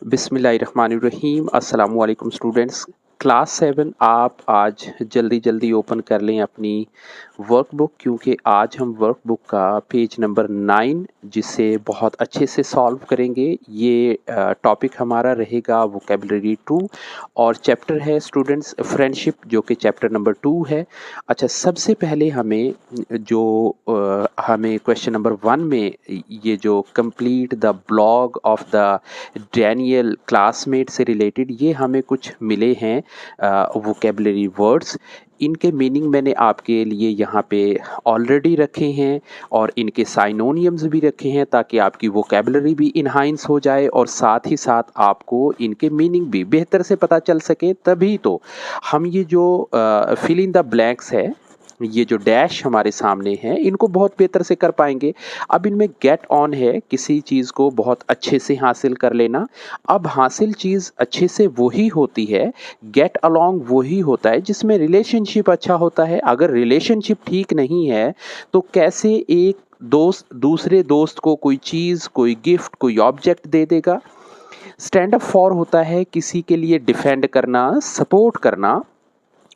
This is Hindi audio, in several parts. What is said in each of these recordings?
बिस्मिल्लाहिर्रहमानिर्रहीम। अस्सलामु अलैकुम स्टूडेंट्स। क्लास 7 आप आज जल्दी जल्दी ओपन कर लें अपनी वर्कबुक, क्योंकि आज हम वर्कबुक का पेज नंबर 9 जिसे बहुत अच्छे से सॉल्व करेंगे। ये टॉपिक हमारा रहेगा वोकेबलरी 2 और चैप्टर है स्टूडेंट्स फ्रेंडशिप, जो कि चैप्टर नंबर 2 है। अच्छा, सबसे पहले हमें क्वेश्चन नंबर 1 में ये जो complete the blog of the Daniel classmate से रिलेटेड ये हमें कुछ मिले हैं वोकेबलरी वर्ड्स। इनके मीनिंग मैंने आपके लिए यहाँ पे ऑलरेडी रखे हैं और इनके साइनोनियम्स भी रखे हैं, ताकि आपकी वोकेबलरी भी इन्हांस हो जाए और साथ ही साथ आपको इनके मीनिंग भी बेहतर से पता चल सके। तभी तो हम ये जो फिल इन द ब्लैंक्स है, ये जो डैश हमारे सामने हैं, इनको बहुत बेहतर से कर पाएंगे। अब इनमें गेट ऑन है, किसी चीज़ को बहुत अच्छे से हासिल कर लेना। अब हासिल चीज़ अच्छे से वही होती है, गेट अलोंग वही होता है जिसमें रिलेशनशिप अच्छा होता है। अगर रिलेशनशिप ठीक नहीं है तो कैसे एक दोस्त दूसरे दोस्त को कोई चीज़, कोई गिफ्ट, कोई ऑब्जेक्ट दे देगा। स्टैंड अप फॉर होता है किसी के लिए डिफेंड करना, सपोर्ट करना।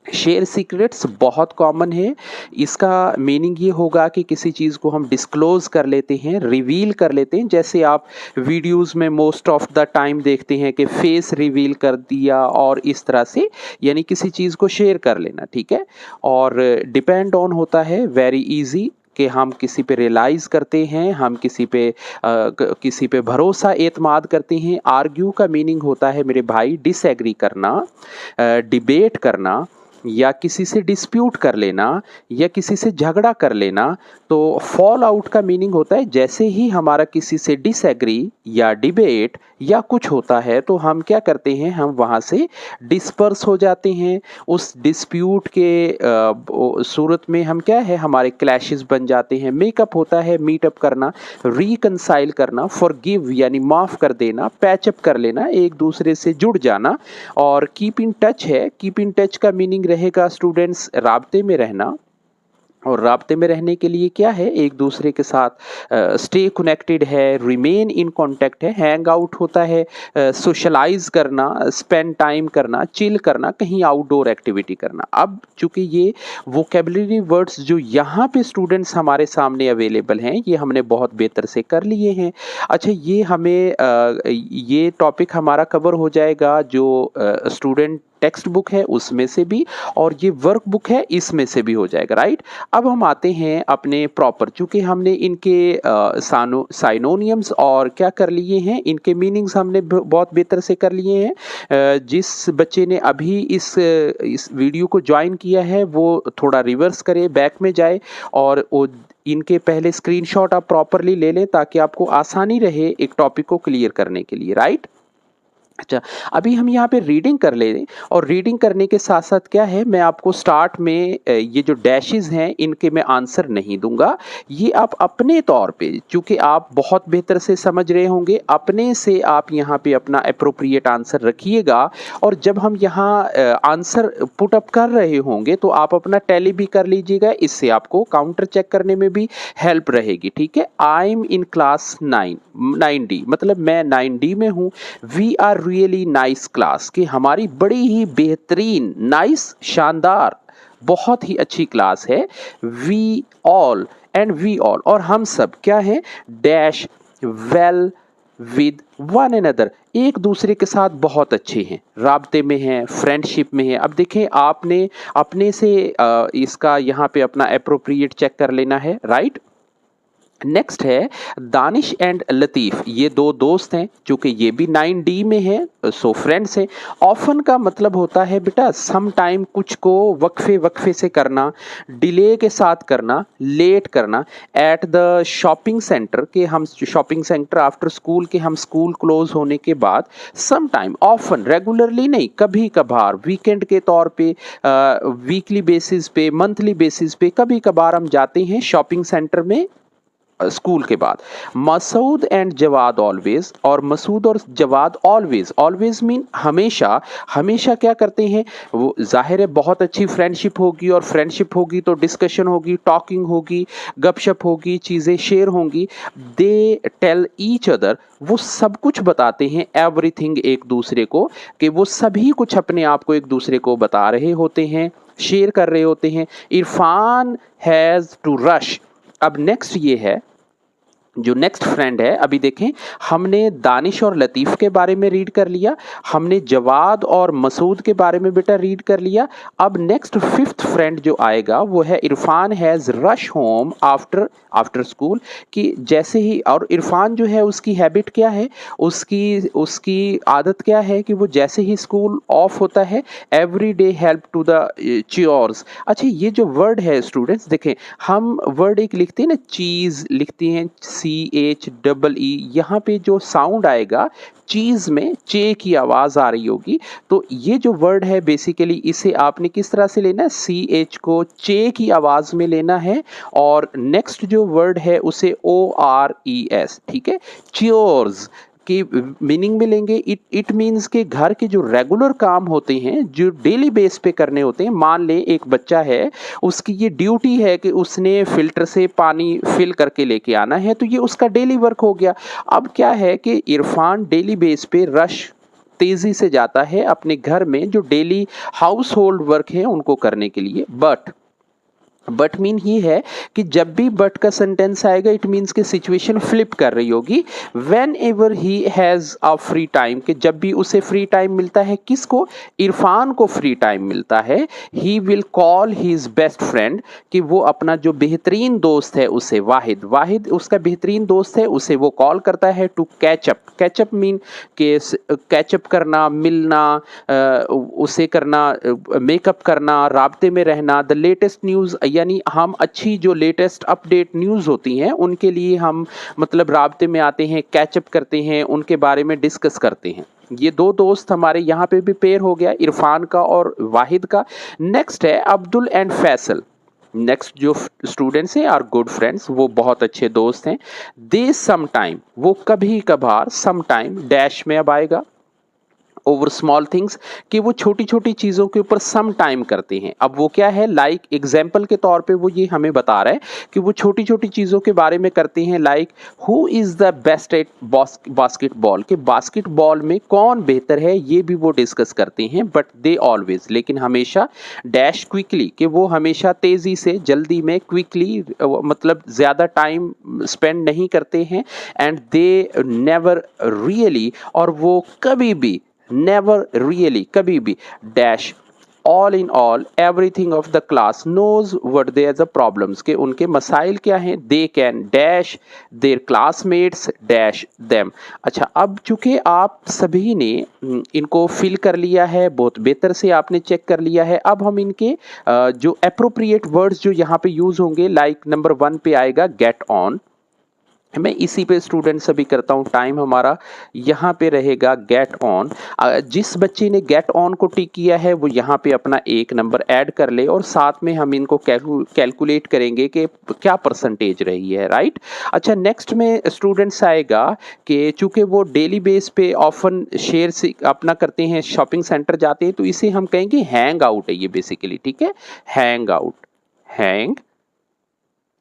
शेयर सीक्रेट्स बहुत कॉमन है। इसका मीनिंग ये होगा कि किसी चीज़ को हम डिस्क्लोज कर लेते हैं, रिवील कर लेते हैं। जैसे आप वीडियोस में मोस्ट ऑफ द टाइम देखते हैं कि फेस रिवील कर दिया और इस तरह से, यानी किसी चीज़ को शेयर कर लेना, ठीक है। और डिपेंड ऑन होता है वेरी इजी, कि हम किसी पे रियलाइज़ करते हैं, हम किसी पे भरोसा एतमाद करते हैं। आर्ग्यू का मीनिंग होता है मेरे भाई डिसएग्री करना, डिबेट करना, या किसी से डिस्प्यूट कर लेना, या किसी से झगड़ा कर लेना। तो फॉल आउट का मीनिंग होता है जैसे ही हमारा किसी से डिसएग्री या डिबेट या कुछ होता है तो हम क्या करते हैं, हम वहाँ से डिस्पर्स हो जाते हैं। उस डिस्प्यूट के सूरत में हम क्या है, हमारे क्लैशेस बन जाते हैं। मेकअप होता है मीटअप करना, रिकंसाइल करना, फॉरगिव यानी माफ़ कर देना, पैचअप कर लेना, एक दूसरे से जुड़ जाना। और कीप इन टच है, कीप इन टच का मीनिंग रहेगा स्टूडेंट्स राब्ते में रहना। और राब्ते में रहने के लिए क्या है, एक दूसरे के साथ स्टे कनेक्टेड है, रिमेन इन कांटेक्ट है। हैंग आउट होता है सोशलाइज करना, स्पेंड टाइम करना, चिल करना, कहीं आउटडोर एक्टिविटी करना। अब चूंकि ये वोकेबलरी वर्ड्स जो यहाँ पे स्टूडेंट्स हमारे सामने अवेलेबल हैं, ये हमने बहुत बेहतर से कर लिए हैं। अच्छा, ये टॉपिक हमारा कवर हो जाएगा जो स्टूडेंट टेक्स्ट बुक है उसमें से भी, और ये वर्क बुक है इसमें से भी हो जाएगा, राइट। अब हम आते हैं अपने प्रॉपर, चूंकि हमने इनके साइनोनियम्स और क्या कर लिए हैं, इनके मीनिंग्स हमने बहुत बेहतर से कर लिए हैं। जिस बच्चे ने अभी इस वीडियो को ज्वाइन किया है वो थोड़ा रिवर्स करे, बैक में जाए और इनके पहले स्क्रीनशॉट आप प्रॉपरली ले लें, ताकि आपको आसानी रहे एक टॉपिक को क्लियर करने के लिए, राइट। अच्छा, अभी हम यहाँ पे रीडिंग कर ले रहे हैं, और रीडिंग करने के साथ साथ क्या है, मैं आपको स्टार्ट में ये जो डैशेस हैं इनके मैं आंसर नहीं दूंगा। ये आप अपने तौर पे, चूंकि आप बहुत बेहतर से समझ रहे होंगे, अपने से आप यहाँ पे अपना अप्रोप्रिएट आंसर रखिएगा। और जब हम यहाँ आंसर पुट अप कर रहे होंगे तो आप अपना टैली भी कर लीजिएगा, इससे आपको काउंटर चेक करने में भी हेल्प रहेगी, ठीक है। I am in class 9D, मतलब मैं 9D में हूँ। We are really nice class, कि हमारी बड़ी ही बेहतरीन, नाइस शानदार, बहुत ही अच्छी क्लास है। We all, and we all और हम सब क्या है, dash well with one another, एक दूसरे के साथ बहुत अच्छे हैं, राब्ते में हैं, फ्रेंडशिप में हैं। अब देखें, आपने अपने से इसका यहाँ पे अपना अप्रोप्रिएट चेक कर लेना है, राइट। नेक्स्ट है दानिश एंड लतीफ़, ये दो दोस्त हैं, चूंकि ये भी 9D में है, सो फ्रेंड्स हैं। ऑफन का मतलब होता है बेटा सम टाइम, कुछ को वक्फे वक्फे से करना, डिले के साथ करना, लेट करना। एट द शॉपिंग सेंटर, के हम शॉपिंग सेंटर आफ्टर स्कूल, के हम स्कूल क्लोज होने के बाद। सम टाइम, ऑफन रेगुलरली नहीं, कभी कभार, वीकेंड के तौर पे, वीकली बेसिस पे, मंथली बेसिस पे, कभी कभार हम जाते हैं शॉपिंग सेंटर में स्कूल के बाद। मसूद एंड जवाद ऑलवेज, और मसूद और जवाद ऑलवेज, ऑलवेज मीन हमेशा, हमेशा क्या करते हैं, वो जाहिर है बहुत अच्छी फ्रेंडशिप होगी, और फ्रेंडशिप होगी तो डिस्कशन होगी, टॉकिंग होगी, गपशप होगी, चीज़ें शेयर होंगी। दे टेल ईच अदर, वो सब कुछ बताते हैं, एवरीथिंग एक दूसरे को, कि वो सभी कुछ अपने आप को एक दूसरे को बता रहे होते हैं, शेयर कर रहे होते हैं। Irfan has to rush. अब नेक्स्ट ये है, जो नेक्स्ट फ्रेंड है, अभी देखें हमने दानिश और लतीफ़ के बारे में रीड कर लिया, हमने जवाद और मसूद के बारे में बेटा रीड कर लिया। अब नेक्स्ट फिफ्थ फ्रेंड जो आएगा वो है Irfan has rush home after school, कि जैसे ही, और इरफान जो है उसकी हैबिट क्या है, उसकी उसकी आदत क्या है कि वो जैसे ही स्कूल ऑफ होता है every day help to the chores. अच्छा, ये जो वर्ड है स्टूडेंट्स देखें, हम वर्ड एक लिखते हैं ना, चीज़ लिखते हैं CHEE, यहाँ पे जो साउंड आएगा चीज़ में चे की आवाज़ आ रही होगी, तो ये जो वर्ड है बेसिकली इसे आपने किस तरह से लेना है, CH को चे की आवाज़ में लेना है, और नेक्स्ट जो वर्ड है उसे ORES, ठीक है, च्योर्स की मीनिंग में लेंगे। इट मीन्स के घर के जो रेगुलर काम होते हैं, जो डेली बेस पे करने होते हैं। मान ले एक बच्चा है, उसकी ये ड्यूटी है कि उसने फिल्टर से पानी फिल करके लेके आना है, तो ये उसका डेली वर्क हो गया। अब क्या है कि इरफान डेली बेस पे रश तेजी से जाता है अपने घर में जो डेली हाउस होल्ड वर्क है उनको करने के लिए। बट मीन ये है कि जब भी बट का सेंटेंस आएगा इट मीन्स कि सिचुएशन फ्लिप कर रही होगी। When ever he has a free time, कि जब भी उसे फ्री टाइम मिलता है, किसको, इरफान को फ्री टाइम मिलता है, he will call his best friend, कि वो अपना जो बेहतरीन दोस्त है उसे, वाहिद उसका बेहतरीन दोस्त है, उसे वो कॉल करता है टू कैचअप। कैचअप मीन के कैचअप करना, मिलना, उसे करना, मेकअप करना, राब्ते में रहना, द लेटेस्ट न्यूज़, यानी हम अच्छी जो लेटेस्ट अपडेट न्यूज़ होती हैं उनके लिए हम मतलब राब्ते में आते हैं, कैचअप करते हैं, उनके बारे में डिस्कस करते हैं। ये दो दोस्त हमारे यहाँ पे भी पेयर हो गया, इरफान का और वाहिद का। नेक्स्ट है अब्दुल एंड फैसल। नेक्स्ट जो स्टूडेंट्स हैं आर गुड फ्रेंड्स, वो बहुत अच्छे दोस्त हैं। दे सम टाइम, वो कभी कभार, सम टाइम डैश में अब आएगा, ओवर स्मॉल थिंग्स, कि वो छोटी छोटी चीज़ों के ऊपर सम टाइम करते हैं। अब वो क्या है, लाइक एग्जाम्पल के तौर पे वो ये हमें बता रहा है कि वो छोटी छोटी चीज़ों के बारे में करते हैं, like who is the best at basketball, कि बास्केटबॉल में कौन बेहतर है ये भी वो डिस्कस करते हैं। बट दे ऑलवेज, लेकिन हमेशा, डैश क्विकली, कि वो हमेशा तेज़ी से, जल्दी में, क्विकली मतलब ज़्यादा टाइम स्पेंड नहीं करते हैं। एंड दे नेवर रियली, और वो कभी भी, नेवर रियली, कभी भी, dash all in all everything of the class knows what their the problems, के उनके मसाइल क्या हैं, they can dash their classmates dash them. अच्छा, अब चूंकि आप सभी ने इनको फिल कर लिया है, बहुत बेहतर से आपने चेक कर लिया है, अब हम इनके जो अप्रोप्रिएट वर्ड्स जो यहाँ पे यूज होंगे, लाइक नंबर 1 पे आएगा गेट ऑन। मैं इसी पे स्टूडेंट सभी करता हूँ, टाइम हमारा यहाँ पे रहेगा गेट ऑन। जिस बच्चे ने गेट ऑन को टिक किया है वो यहाँ पे अपना 1 नंबर ऐड कर ले, और साथ में हम इनको कैलकुलेट करेंगे कि क्या परसेंटेज रही है, राइट। अच्छा, नेक्स्ट में स्टूडेंट्स आएगा कि चूंकि वो डेली बेस पे ऑफन शेयर से अपना करते हैं, शॉपिंग सेंटर जाते हैं, तो इसे हम कहेंगे हैंग आउट है ये बेसिकली, ठीक है, हैंग आउट, हैंग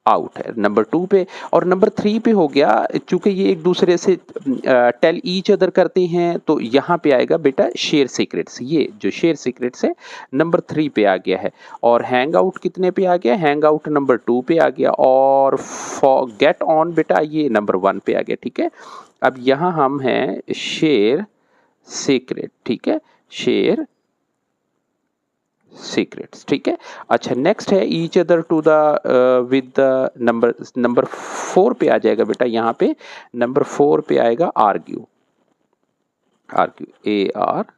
आउट है नंबर 2 पे। और नंबर 3 पे हो गया, चूंकि ये एक दूसरे से टेल ईच अदर करते हैं, तो यहाँ पे आएगा बेटा शेयर सीक्रेट्स, ये जो शेयर सीक्रेट्स है नंबर 3 पे आ गया है। और हैंग आउट कितने पे आ गया, हैंग आउट नंबर 2 पे आ गया, और फॉर गेट ऑन बेटा ये नंबर 1 पे आ गया, ठीक है। अब यहाँ हम हैं शेयर सीक्रेट, ठीक है, शेयर सीक्रेट्स, ठीक है। अच्छा, नेक्स्ट है each other to the with the number 4 पे आ जाएगा बेटा, यहाँ पे नंबर 4 पे आएगा आर्ग्यू, ARG,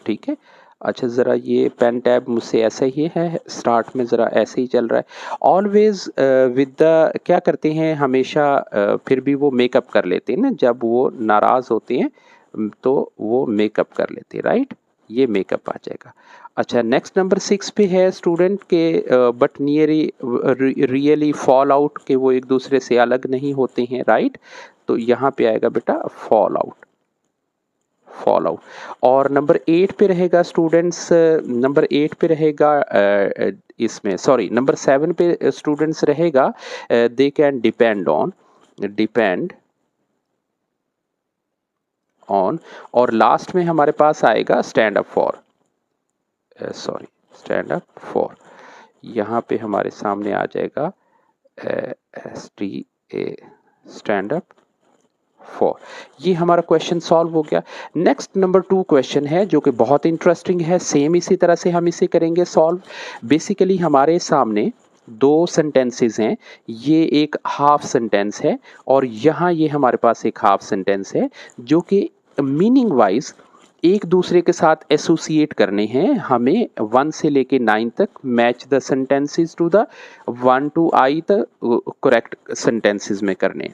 ठीक है। अच्छा, ज़रा ये पेन टैब मुझसे ऐसा ही है, स्टार्ट में ज़रा ऐसे ही चल रहा है। ऑलवेज विद द, क्या करते हैं हमेशा, फिर भी वो मेकअप कर लेते हैं ना, जब वो नाराज़ होते हैं तो वो मेकअप कर लेते हैं, राइट, ये मेकअप आ जाएगा। अच्छा, नेक्स्ट नंबर 6 पे है स्टूडेंट के but nearly really fall out, के वो एक दूसरे से अलग नहीं होते हैं, राइट। तो यहाँ पे आएगा बेटा फॉल आउट, फॉल आउट। और नंबर 8 पे रहेगा स्टूडेंट्स, नंबर 8 पे रहेगा इसमें सॉरी नंबर 7 पे स्टूडेंट्स रहेगा they can depend on, depend on. और लास्ट में हमारे पास आएगा stand up for, sorry stand up for. यहाँ पे हमारे सामने आ जाएगा STA, स्टैंड अप फॉर। ये हमारा क्वेश्चन सॉल्व हो गया। नेक्स्ट नंबर 2 क्वेश्चन है जो कि बहुत इंटरेस्टिंग है, सेम इसी तरह से हम इसे करेंगे सॉल्व। बेसिकली हमारे सामने दो सेंटेंसेस हैं, ये एक हाफ सेंटेंस है और यहाँ ये हमारे पास एक हाफ सेंटेंस है जो कि मीनिंग वाइज एक दूसरे के साथ एसोसिएट करने हैं हमें 1 से लेके 9 तक। Match the sentences to the 1 to I तक करेक्ट सेंटेंसेस में करने।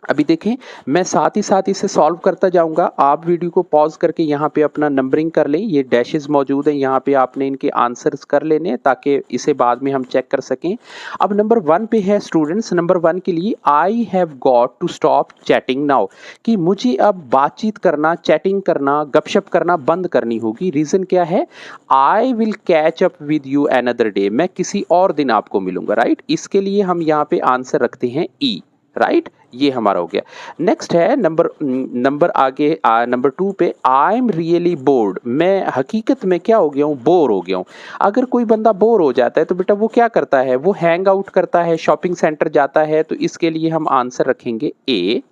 अभी देखें, मैं साथ ही साथ इसे सॉल्व करता जाऊंगा, आप वीडियो को पॉज करके यहाँ पे अपना नंबरिंग कर लें। ये डैशेस मौजूद हैं, यहाँ पे आपने इनके आंसर्स कर लेने ताकि इसे बाद में हम चेक कर सकें। अब नंबर 1 पे है स्टूडेंट्स, नंबर 1 के लिए I have got to stop chatting now, कि मुझे अब बातचीत करना, चैटिंग करना, गपशप करना बंद करनी होगी। रीजन क्या है? I will catch up with you another day, मैं किसी और दिन आपको मिलूंगा, राइट। इसके लिए हम यहाँ पे आंसर रखते हैं ई, राइट। ये हमारा हो गया। नेक्स्ट है नंबर आगे नंबर 2 पे आई एम रियली बोर्ड, मैं हकीकत में क्या हो गया हूँ? बोर हो गया हूँ। अगर कोई बंदा बोर हो जाता है तो बेटा वो क्या करता है? वो हैंग आउट करता है, शॉपिंग सेंटर जाता है। तो इसके लिए हम आंसर रखेंगे ए,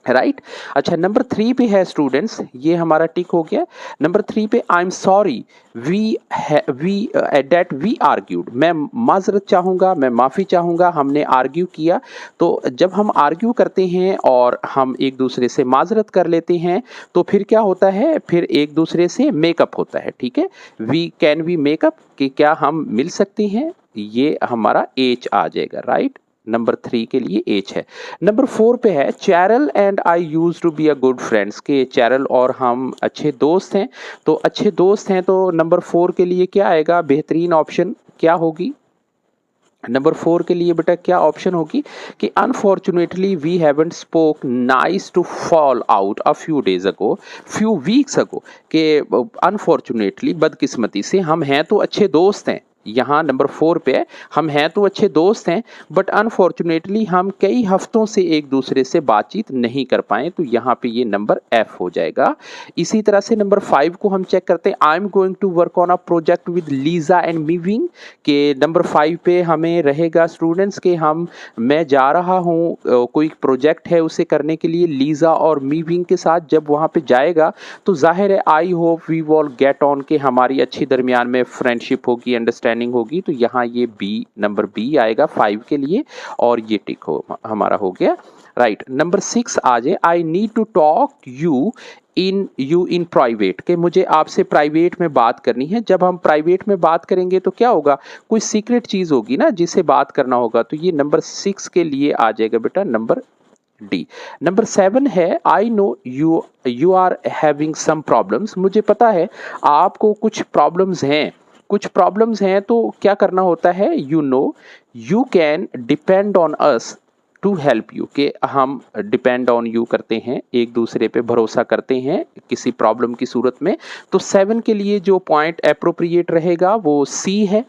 राइट। अच्छा, नंबर 3 पे है स्टूडेंट्स, ये हमारा टिक हो गया। नंबर 3 पे I am sorry we that we argued, मैं माजरत चाहूँगा, मैं माफ़ी चाहूँगा, हमने आर्ग्यू किया। तो जब हम आर्ग्यू करते हैं और हम एक दूसरे से माजरत कर लेते हैं तो फिर क्या होता है? फिर एक दूसरे से मेकअप होता है, ठीक है। कैन वी मेकअप, कि क्या हम मिल सकते हैं? ये हमारा एच आ जाएगा, राइट। नंबर 3 के लिए एच है। नंबर 4 पे है Cheryl and I use to be a good friends, के चैरल और हम अच्छे दोस्त हैं। तो अच्छे दोस्त हैं, तो नंबर 4 के लिए क्या आएगा? बेहतरीन ऑप्शन क्या होगी? नंबर 4 के लिए बेटा क्या ऑप्शन होगी कि unfortunately we haven't spoke nice to fall out a few days ago, few weeks ago, के अनफॉर्चुनेटली बदकिस्मती से हम हैं तो अच्छे दोस्त हैं। यहाँ नंबर 4 पे है, हम हैं तो अच्छे दोस्त हैं बट अनफॉर्चुनेटली हम कई हफ्तों से एक दूसरे से बातचीत नहीं कर पाए। तो यहाँ पे ये नंबर एफ हो जाएगा। इसी तरह से नंबर 5 को हम चेक करते हैं, I am going to work on a project with Lisa and मीविंग, के नंबर 5 पे हमें रहेगा स्टूडेंट्स के मैं जा रहा हूँ कोई प्रोजेक्ट है उसे करने के लिए लीजा और मीविंग के साथ। जब वहाँ पे जाएगा तो जाहिर है I hope we will get on, के हमारी अच्छी दरमियान में फ्रेंडशिप होगी, अंडरस्टैंडिंग होगी। तो यहाँ ये बी, नंबर बी आएगा 5 के लिए और ये टिक हमारा हो गया, राइट। नंबर 6 आ जाए, I need to talk you in private, के मुझे आपसे प्राइवेट में बात करनी है। जब हम प्राइवेट में बात करेंगे तो क्या होगा? कोई सीक्रेट चीज होगी ना जिसे बात करना होगा। तो ये नंबर 6 के लिए आ जाएगा बेटा नंबर डी। नंबर 7 है, I know you are having some problems, मुझे पता है आपको कुछ प्रॉब्लम्स हैं, कुछ प्रॉब्लम्स हैं। तो क्या करना होता है? You know you can depend on us to help you, के हम डिपेंड ऑन यू करते हैं, एक दूसरे पे भरोसा करते हैं किसी प्रॉब्लम की सूरत में। तो 7 के लिए जो पॉइंट एप्रोप्रिएट रहेगा वो सी है।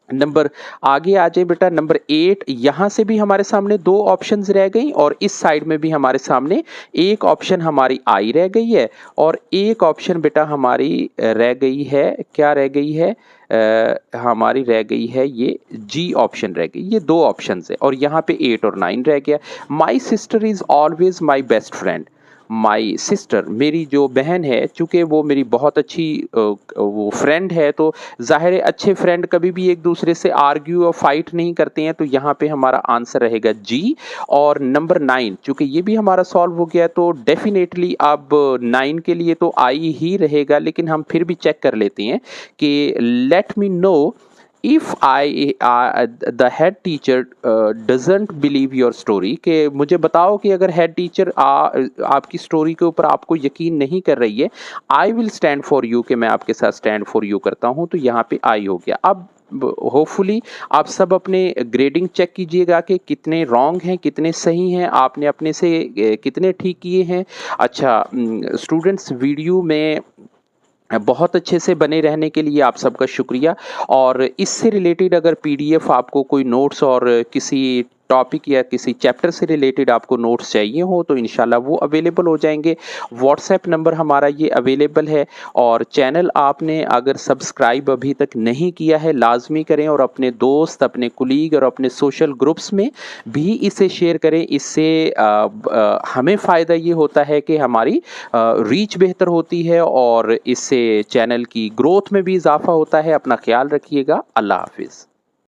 नंबर आगे आ जाए बेटा, नंबर 8, यहां से भी हमारे सामने दो ऑप्शंस रह गई और इस साइड में भी हमारे सामने एक ऑप्शन हमारी आई रह गई है और एक ऑप्शन बेटा हमारी रह गई है। क्या रह गई है? हमारी रह गई है ये जी ऑप्शन रह गई। ये दो ऑप्शंस है और यहाँ पे 8 और 9 रह गया। My sister is always my best friend, my sister, मेरी जो बहन है, चूँकि वो मेरी बहुत अच्छी वो फ्रेंड है, तो ज़ाहिर है अच्छे फ्रेंड कभी भी एक दूसरे से आर्ग्यू और फाइट नहीं करते हैं। तो यहाँ पे हमारा आंसर रहेगा जी। और नंबर 9, चूँकि ये भी हमारा सॉल्व हो गया तो डेफिनेटली अब 9 के लिए तो आई ही रहेगा। लेकिन हम फिर भी चेक कर लेते हैं कि let me know if I the head teacher doesn't believe your story, कि मुझे बताओ कि अगर हेड टीचर आपकी स्टोरी के ऊपर आपको यकीन नहीं कर रही है, I will stand for you, कि मैं आपके साथ स्टैंड फॉर यू करता हूँ। तो यहाँ पे आई हो गया। अब होपफुली आप सब अपने ग्रेडिंग चेक कीजिएगा कि कितने रॉन्ग हैं, कितने सही हैं, आपने अपने से कितने ठीक किए हैं। अच्छा स्टूडेंट्स, वीडियो में बहुत अच्छे से बने रहने के लिए आप सबका शुक्रिया। और इससे रिलेटेड अगर पीडीएफ आपको कोई नोट्स और किसी टॉपिक या किसी चैप्टर से रिलेटेड आपको नोट्स चाहिए हो तो इंशाल्लाह वो अवेलेबल हो जाएंगे। व्हाट्सएप नंबर हमारा ये अवेलेबल है। और चैनल आपने अगर सब्सक्राइब अभी तक नहीं किया है लाजमी करें, और अपने दोस्त, अपने कुलीग और अपने सोशल ग्रुप्स में भी इसे शेयर करें। इससे हमें फ़ायदा ये होता है कि हमारी रीच बेहतर होती है और इससे चैनल की ग्रोथ में भी इजाफा होता है। अपना ख्याल रखिएगा। अल्लाह हाफिज़।